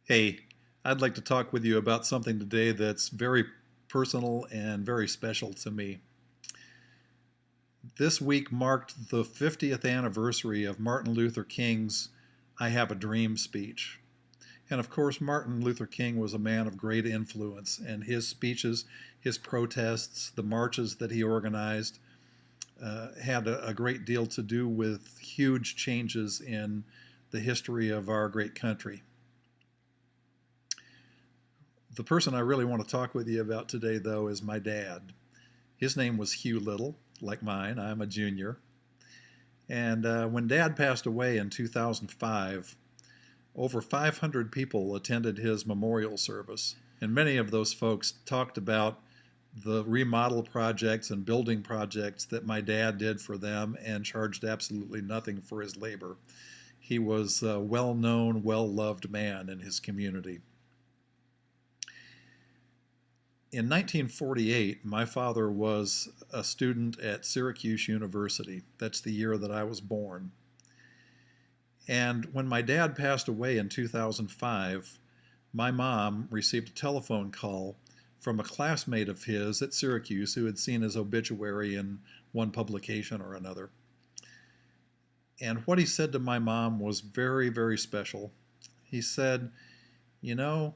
Hey, I'd like to talk with you about something today that's very personal and very special to me. This week marked the 50th anniversary of Martin Luther King's I Have a Dream speech. And of course, Martin Luther King was a man of great influence, and his speeches, his protests, the marches that he organized had a great deal to do with huge changes in the history of our great country. The person I really want to talk with you about today, though, is my dad. His name was Hugh Little, like mine. I'm a junior. And when Dad passed away in 2005, over 500 people attended his memorial service. And many of those folks talked about the remodel projects and building projects that my dad did for them and charged absolutely nothing for his labor. He was a well known, well loved man in his community. In 1948, my father was a student at Syracuse University. That's the year that I was born. And when my dad passed away in 2005, my mom received a telephone call from a classmate of his at Syracuse who had seen his obituary in one publication or another. And what he said to my mom was very, very special. He said, "You know,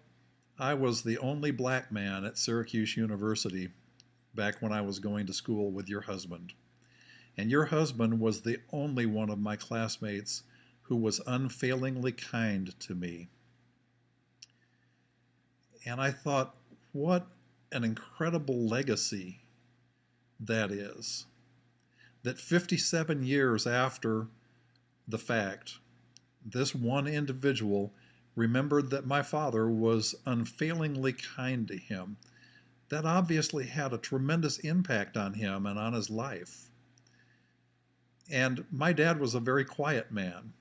I was the only black man at Syracuse University back when I was going to school with your husband. And your husband was the only one of my classmates who was unfailingly kind to me." And I thought, what an incredible legacy that is. That 57 years after the fact, this one individual remembered that my father was unfailingly kind to him. That obviously had a tremendous impact on him and on his life. And my dad was a very quiet man,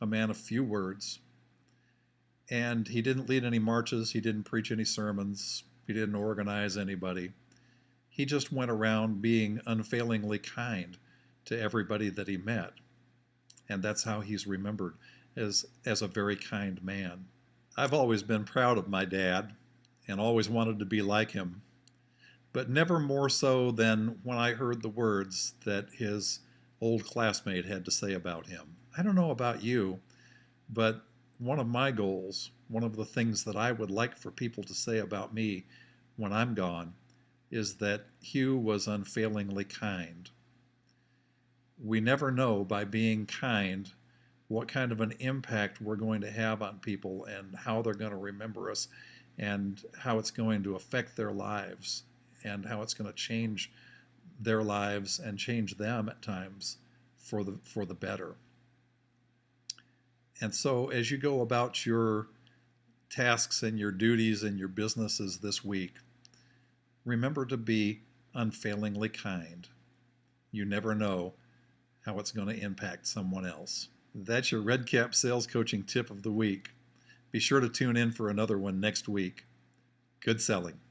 a man of few words. And he didn't lead any marches, he didn't preach any sermons, he didn't organize anybody. He just went around being unfailingly kind to everybody that he met. And that's how he's remembered, as a very kind man. I've always been proud of my dad and always wanted to be like him, but never more so than when I heard the words that his old classmate had to say about him. I don't know about you, but one of my goals, one of the things that I would like for people to say about me when I'm gone, is that Hugh was unfailingly kind. We never know by being kind what kind of an impact we're going to have on people and how they're going to remember us and how it's going to affect their lives and how it's going to change their lives and change them at times for the better. And so as you go about your tasks and your duties and your businesses this week, remember to be unfailingly kind. You never know how it's going to impact someone else. That's your Red Cap Sales Coaching Tip of the Week. Be sure to tune in for another one next week. Good selling.